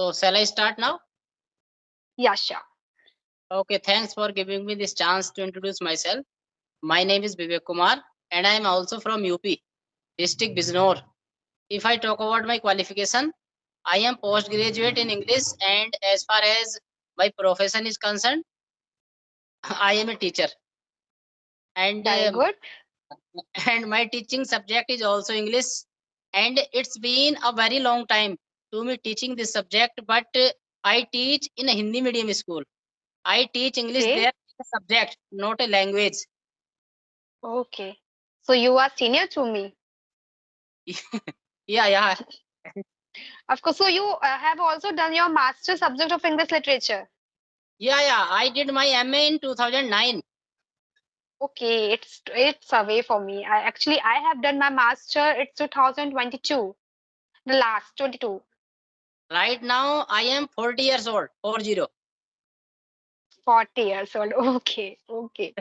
So shall I start now? Yeah, sure. Okay, thanks for giving me this chance to introduce myself. My name is Vivek Kumar and I am also from UP, district Bijnor. If I talk about my qualification, I am postgraduate in English and as far as my profession is concerned, I am a teacher and Very good. and my teaching subject is also English and it's been a very long time to me teaching this subject but I teach in a Hindi medium school. I teach English Okay. there as a subject, not a language. Okay. So you are senior to me. Yeah, yeah. Of course. So you have also done your master subject of English literature. Yeah. I did my MA in 2009. Okay, it's away for me. I have done my master. It's 2022, the last 22, Right now, I am 40 years old, 40. 40 years old. Okay, okay.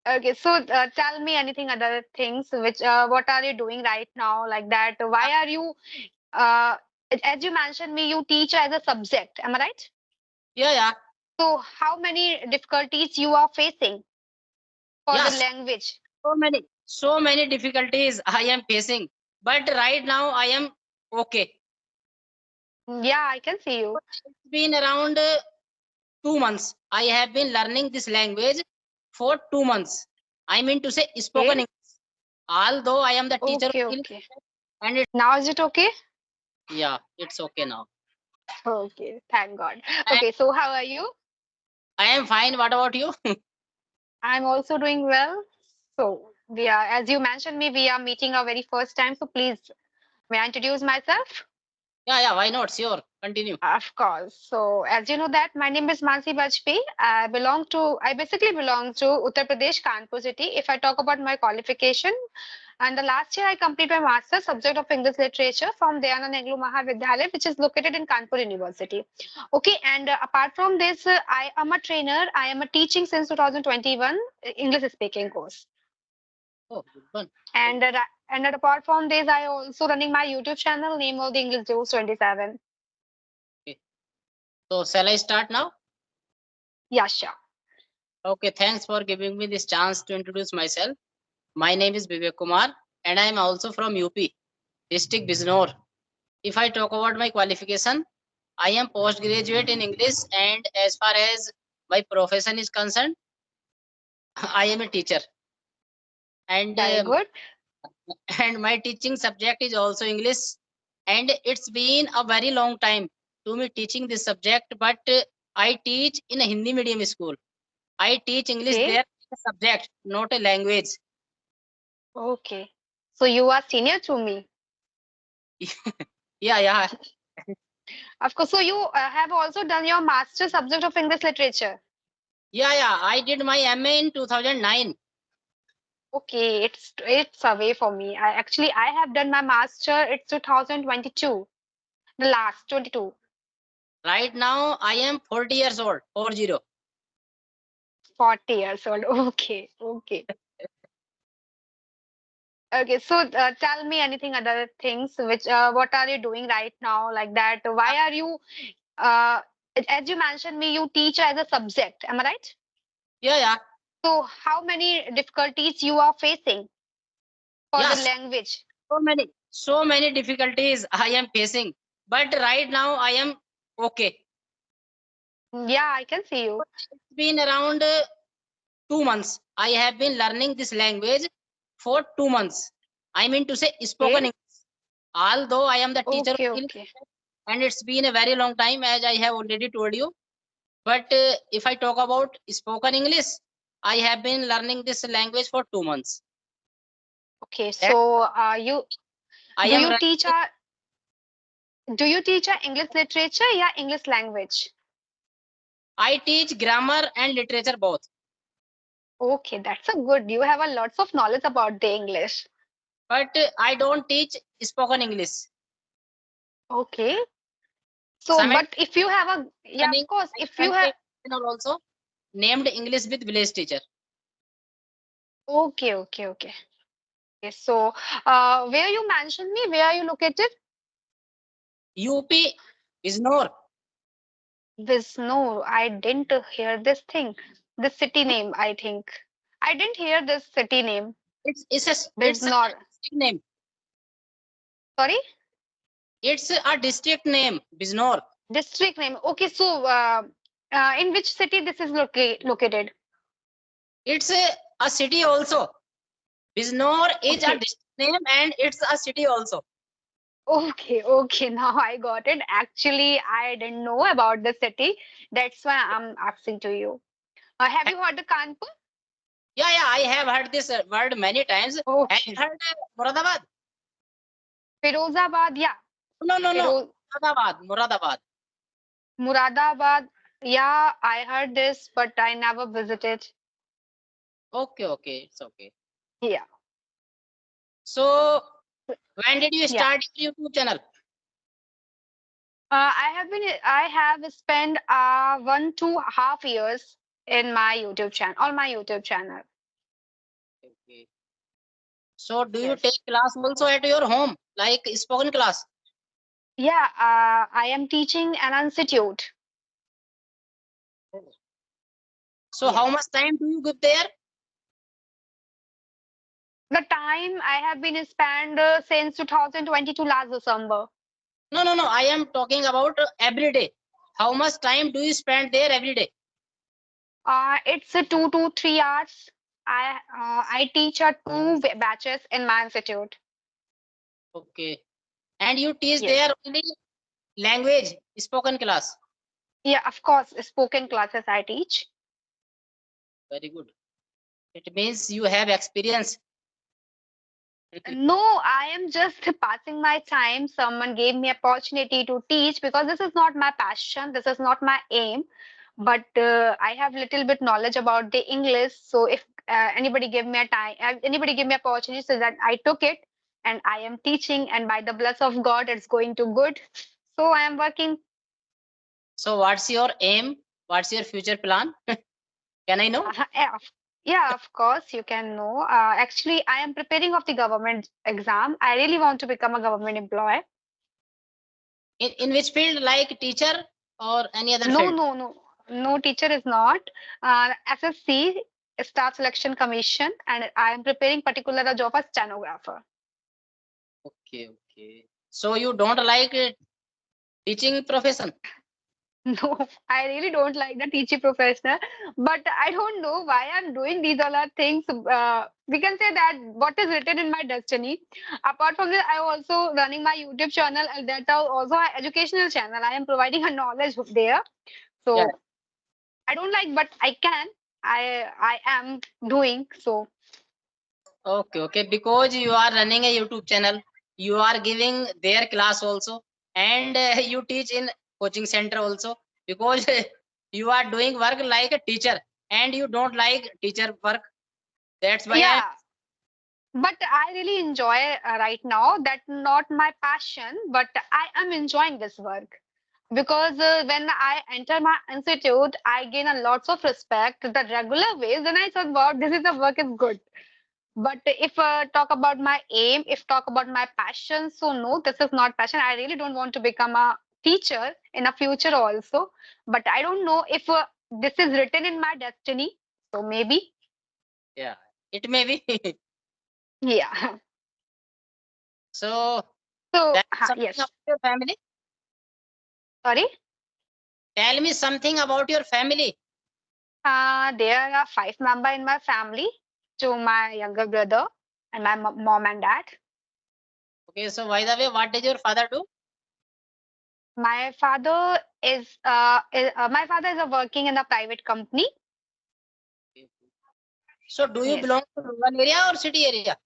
Okay, so tell me anything other things which what are you doing right now like that? Why are you uh as you mentioned me you teach as a subject, am I right? Yeah. So how many difficulties you are facing for the Yes, language? so many difficulties I am facing. But right now, I am okay. Yeah, I can see you. It's been around 2 months. I have been learning this language for 2 months. I mean to say spoken Okay, English. Although I am the teacher of okay, English, okay. and it's Now is it okay? yeah, it's okay now. Okay, thank God. And Okay, so how are you? I am fine. What about you? I'm also doing well. So we are, as you mentioned me, we are meeting our very first time. So please, may I introduce myself? Yeah. Why not? Sure. Continue. Of course. So, as you know that my name is Mansi Bajpayee. I basically belong to Uttar Pradesh, Kanpur city. If I talk about my qualification, and the last year I completed my master's subject of English literature from Dayanand Nehru Mahavidyalaya, which is located in Kanpur University. Okay, and apart from this, I am a trainer. I am a teaching since 2021 English speaking course. Oh, good one. And apart from this, I also running my YouTube channel, name of the English Juice 27. Okay. So shall I start now? Yeah, sure. Okay. Thanks for giving me this chance to introduce myself. My name is Vivek Kumar, and I am also from UP, district Bijnor. If I talk about my qualification, I am postgraduate in English, and as far as my profession is concerned, I am a teacher, and Very good. and my teaching subject is also English, and it's been a very long time to me teaching this subject, but I teach in a Hindi medium school. I teach English Okay. there as a subject, not a language. Okay. So you are senior to me. Yeah. Of course. So you have also done your master subject of English literature. I did my MA in 2009. Okay, it's away for me. I have done my master. It's 2022, the last 22, Right now, I am 40 years old, 40. 40 years old. Okay, okay. Okay, so tell me anything other things which what are you doing right now like that? Why are you uh as you mentioned me you teach as a subject, am I right? Yeah. So how many difficulties you are facing for the Yes, language? so many difficulties I am facing. But right now, I am okay. Yeah, I can see you. It's been around 2 months. I have been learning this language for 2 months. I mean to say spoken Okay, English. Although I am the teacher of okay, English, okay. and it's been a very long time, as I have already told you. But if I talk about spoken English, I have been learning this language for 2 months. Okay, That so I do am you teach writing. a English literature या English language? I teach grammar and literature both. Okay, that's a good. You have a lots of knowledge about the English. But I don't teach spoken English. Okay. So, Simultaneously but if you have a, yeah, learning, of course, I if you study have, a channel also named English with Village Teacher. okay, okay, okay. Okay, so, where you mentioned me, where are you located? UP, Biznor. Bisnor. I didn't hear this thing. The city name, I think. I didn't hear this city name. It's a Bisnor. district name. Sorry? It's a district name, Biznor. District name. Okay, so in which city this is located? It's a city also. Biznor is a Okay. district name and it's a city also. Okay, okay. Now I got it. Actually, I didn't know about the city. That's why I'm asking to you. Have you heard the Kanpur? Yeah, yeah, I have heard this word many times. Have you Okay. heard Muradabad? Firozabad, yeah. No, no, no. Firoz Muradabad, Muradabad. Muradabad, yeah. I heard this, but I never visited. Okay, okay, it's okay. Yeah, So, when did you yeah. start your YouTube channel? I have spent 1.5 years in my YouTube channel, on my YouTube channel. Okay. So, do you Yes. take class also at your home, like spoken class? Yeah, I am teaching an institute. So, how Yes. much time do you give there? The time I have been spent since 2022 last December. No, no, no. I am talking about every day. How much time do you spend there every day? It's 2 to 3 hours. I teach batches in my institute. Okay. And you teach Yes. there only language, spoken class. Yeah, of course, spoken classes I teach. Very good. It means you have experience. No, I am just passing my time. Someone gave me opportunity to teach because this is not my passion. This is not my aim. But I have little bit knowledge about the English. So if anybody give me a time, anybody give me opportunity, so that I took it and I am teaching. And by the bless of God, it's going to good. So I am working. So, what's your aim? What's your future plan? Can I know? Yeah, yeah, of course you can know. Actually, I am preparing of the government exam. I really want to become a government employee. In which field, like teacher or any other No, field? no, no. No, teacher is not. SSC, Staff Selection Commission, and I am preparing particular a job as stenographer. Okay, okay. So, you don't like teaching profession? No, I really don't like the teaching professional, but I don't know why I'm doing these all are things. We can say that what is written in my destiny. Apart from this, I also running my YouTube channel, and that's also an educational channel. I am providing a knowledge there. Yeah. So I don't like, but I can. I am doing so. Okay, okay. Because you are running a YouTube channel, you are giving their class also, and you teach in coaching center also. Because you are doing work like a teacher, and you don't like teacher work. That's why I. Yeah, but I really enjoy right now. That's not my passion, but I am enjoying this work because when I enter my institute, I gain a lots of respect the regular ways. Then I thought, wow, this is the work is good. But if talk about my aim, if talk about my passion, so no, this is not passion. I really don't want to become a teacher in a future also. But I don't know if this is written in my destiny. So maybe, Yeah, it may be. yeah. So So tell me something yes, about your family. sorry. Tell me something about your family. There are 5 members in my family, to my younger brother and my mom and dad. Okay, so by the way, what does your father do? My father is working in a private company. So do you Yes. belong to rural area or city area?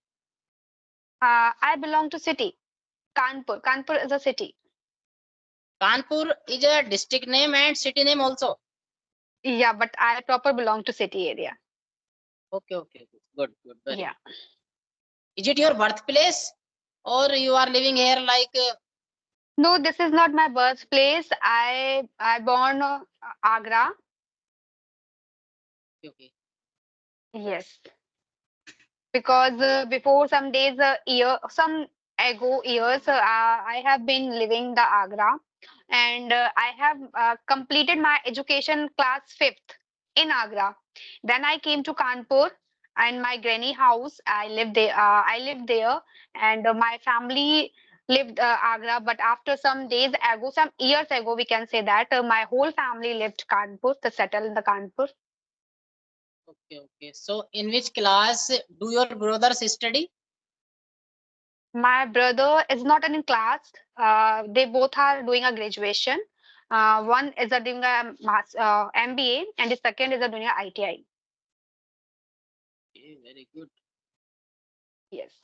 I belong to city, Kanpur. Kanpur is a city. Kanpur is a district name and city name also. Yeah, but I proper belong to city area. Okay, okay, okay. Good, good, very Yeah. good. Is it your birthplace or you are living here like No, this is not my birthplace. I born Agra. okay, Yes, because before some days, a year, some ago years, I have been living the Agra, and I have completed my education class fifth in Agra. Then I came to Kanpur and my granny house. I lived there. And my family lived Agra. But after some days ago, some years ago, we can say that my whole family lived Kanpur, to settle in the Kanpur. Okay, okay. So in which class do your brothers study? My brother is not in class. They both are doing a graduation. One is doing a MBA, and the second is doing a ITI. Okay, very good. Yes.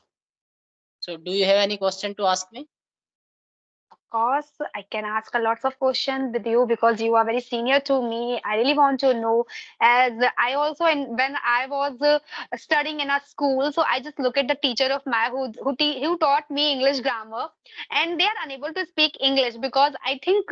So do you have any question to ask me? Of course, I can ask a lots of questions with you because you are very senior to me. I really want to know, as I also when I was studying in a school, so I just look at the teacher of my who taught me English grammar, and they are unable to speak English because I think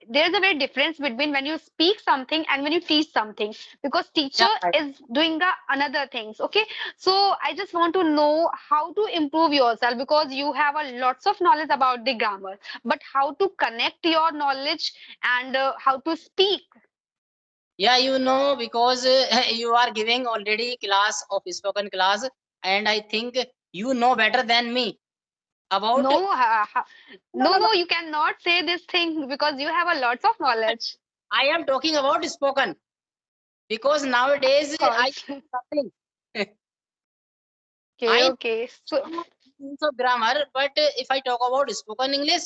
there's a very difference between when you speak something and when you teach something, because Yeah, teacher is doing the another things. Okay, so I just want to know how to improve yourself because you have a lots of knowledge about the grammar, but how to connect your knowledge and how to speak. yeah, because you are giving already class of spoken class, and I think you know better than me about. No, No, no, no. no, you cannot say this thing because you have a lots of knowledge. I am talking about spoken because Of nowadays I course. nothing. Okay, I okay. So, know use of grammar, but if I talk about spoken English,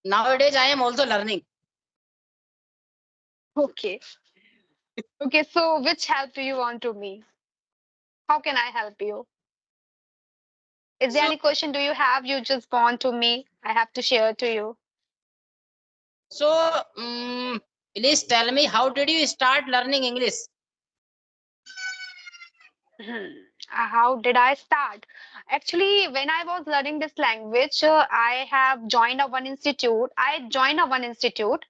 nowadays I am also learning. okay. Okay, so which help do you want to me? How can I help you? Is there So, any question do you have? You just want to me? I have to share to you. so please tell me, how did you start learning English? Hmm. How did I start? Actually, when I was learning this language, I have joined a one institute. I joined a one institute.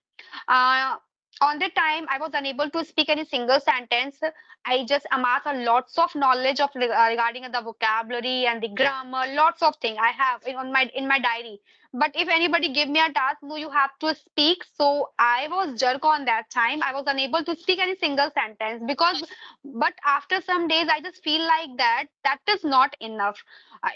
Uh, on the time, I was unable to speak any single sentence. I just amassed a lots of knowledge of regarding the vocabulary and the grammar, lots of things I have in my diary. But if anybody give me a task, no, you have to speak. So I was jerk on that time. I was unable to speak any single sentence because, but after some days, I just feel like that is not enough.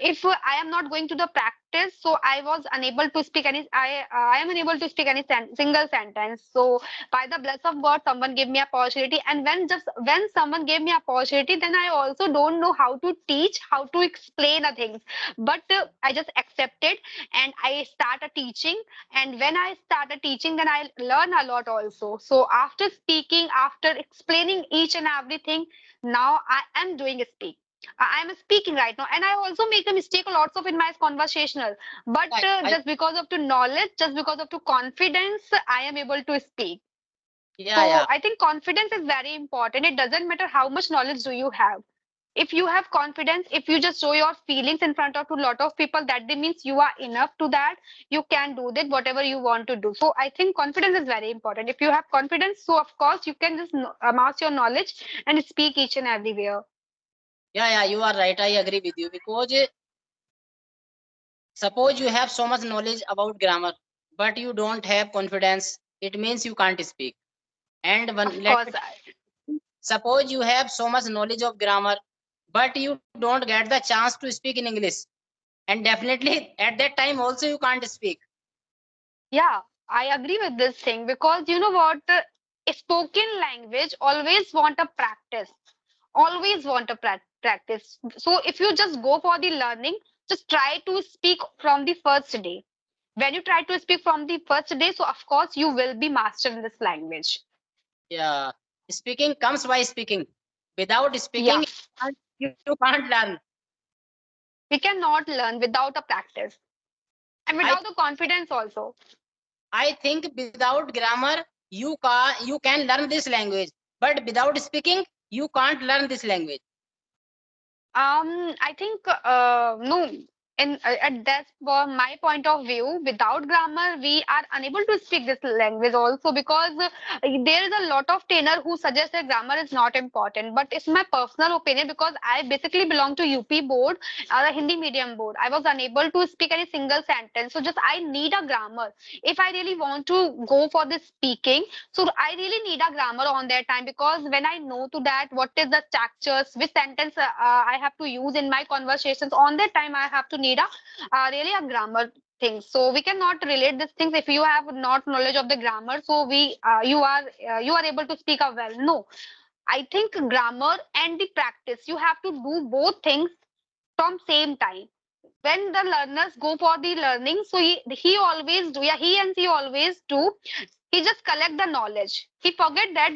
If I am not going to the practice, so I was unable to speak any. I am unable to speak any single sentence. So by the bless of God, someone gave me opportunity, and when someone gave me opportunity, then I also don't know how to teach, how to explain the things. But I just accepted, and I started teaching. And when I started teaching, then I learn a lot also. So after speaking, after explaining each and everything, now I am doing a speak. I'm speaking right now, and I also make a mistake lots of in my conversational. But Yeah, just because of the knowledge, just because of the confidence, I am able to speak. yeah, So yeah, I think confidence is very important. It doesn't matter how much knowledge do you have. If you have confidence, if you just show your feelings in front of a lot of people, that means you are enough to that. You can do that whatever you want to do. So I think confidence is very important. If you have confidence, so of course you can just amass your knowledge and speak each and everywhere. yeah. You are right. I agree with you because suppose you have so much knowledge about grammar, but you don't have confidence. It means you can't speak. And Of let course, me suppose you have so much knowledge of grammar, but you don't get the chance to speak in English, and definitely at that time also you can't speak. yeah, I agree with this thing because you know what? A spoken language always want a practice. Always want a practice. So if you just go for the learning, just try to speak from the first day. When you try to speak from the first day, so of course you will be master in this language. Yeah, speaking comes by speaking. Without Yeah, speaking, you can't learn. we cannot learn without a practice and I without the confidence also. I think without grammar you can learn this language, but without speaking you can't learn this language. I think no. at that from my point of view, without grammar we are unable to speak this language also, because there is a lot of trainer who suggest that grammar is not important, but it's my personal opinion, because I basically belong to UP board, the Hindi medium board. I was unable to speak any single sentence, so just I need a grammar if I really want to go for the speaking. So I really need a grammar on that time, because when I know to that what is the structures, which sentence I have to use in my conversations, on that time I have to need a really a grammar thing. So we cannot relate these things if you have not knowledge of the grammar. So you are able to speak a well. No, I think grammar and the practice, you have to do both things from same time. When the learners go for the learning, so he always do, yeah, he and she always do, he just collect the knowledge. He forget that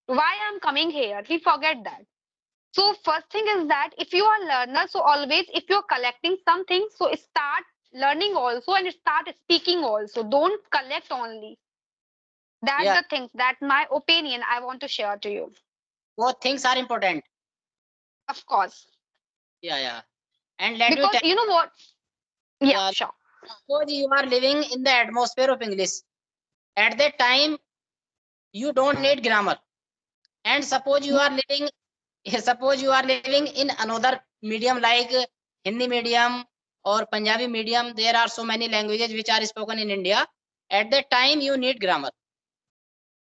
why I'm coming here. He forget that. So first thing is that if you are learner, so always if you're collecting something, so start learning also and start speaking also. Don't collect only. That Yeah, the things that my opinion I want to share to you. both things are important. Of course, Yeah, yeah. And let me because tell you know what? Yeah, you, sure. suppose you are living in the atmosphere of English. At that time, you don't need grammar. And suppose you are living, suppose you are living in another medium like Hindi medium or Punjabi medium. There are so many languages which are spoken in India. At that time, you need grammar.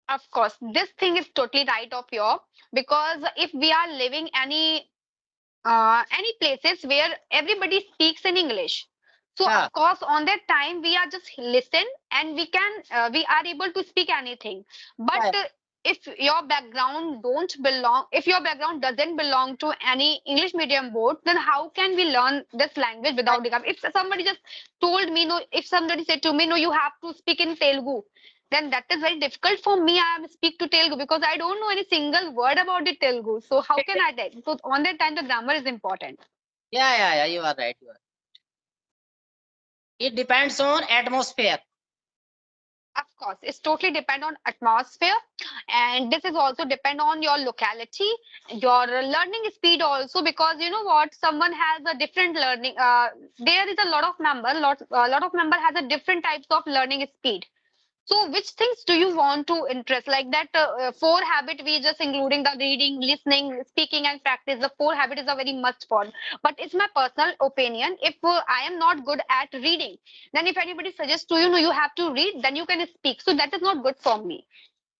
Of course, this thing is totally right of your, because if we are living any places where everybody speaks in English, so Yeah, of course on that time we are just listen and we are able to speak anything. But yeah, if your background don't belong, if your background doesn't belong to any English medium board, then how can we learn this language without the grammar? If somebody just told me no, if somebody said to me no, you have to speak in Telugu, then that is very difficult for me. I speak to Telugu because I don't know any single word about the Telugu. So how can I tell? So on that time, the grammar is important. yeah. You are right. You are. It depends on atmosphere. Of course, it's totally depend on atmosphere, and this is also depend on your locality, your learning speed also, because you know what, someone has a different learning. There is a lot of member, lot of member has a different types of learning speed. So, which things do you want to interest? Like that four habit, we just including the reading, listening, speaking, and practice. The four habit is a very must for. But it's my personal opinion. If I am not good at reading, then if anybody suggests to you, no, you have to read, then you can speak. So that is not good for me.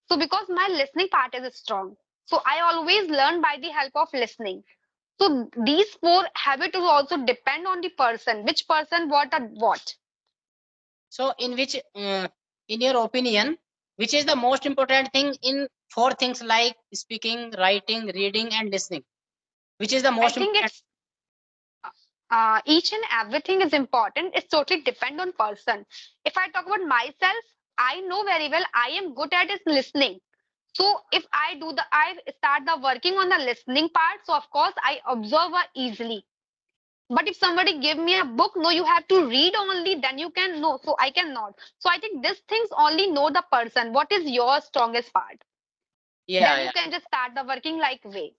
So because my listening part is strong, so I always learn by the help of listening. So these four habits will also depend on the person, which person what at what. So, in your opinion, which is the most important thing in four things like speaking, writing, reading, and listening? Which is the I most think important? it's each and everything is important. It's totally depend on person. If I talk about myself, I know very well I am good at is listening. So if I start the working on the listening part, so of course I observe easily. But if somebody give me a book, no, you have to read only, then you can know. So I cannot. So I think these things only know the person. What is your strongest part? Yeah, Then yeah. you can just start the working like way.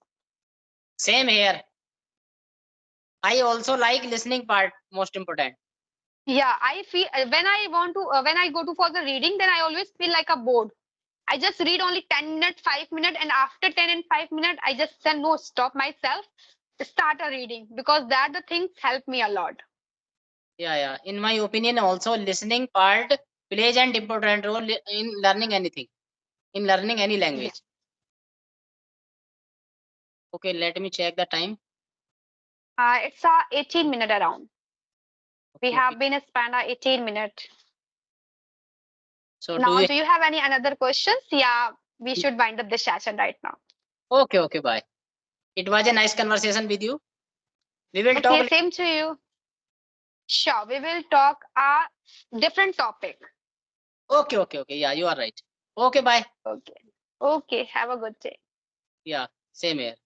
Same here. I also like listening part most important. Yeah, I feel when I want to when I go to for the reading, then I always feel like a bored. I just read only 10 minutes, 5 minutes, and after 10 and 5 minutes, I just then no stop myself, start a reading, because that the things help me a lot. Yeah, yeah. In my opinion, also listening part plays an important role in learning anything, in learning any Yeah. language. Okay, let me check the time. It's a 18 minute around. We Okay, okay. have been spent a 18 minutes. So do Now, you? do you have any another questions? Yeah, we should wind up this session right now. Okay, okay. Bye. It was a nice conversation with you. We will talk. Okay, same to you. Sure, we will talk a different topic. Okay, okay, okay. Yeah, you are right. Okay, bye. Okay. Okay, have a good day. Yeah, same here.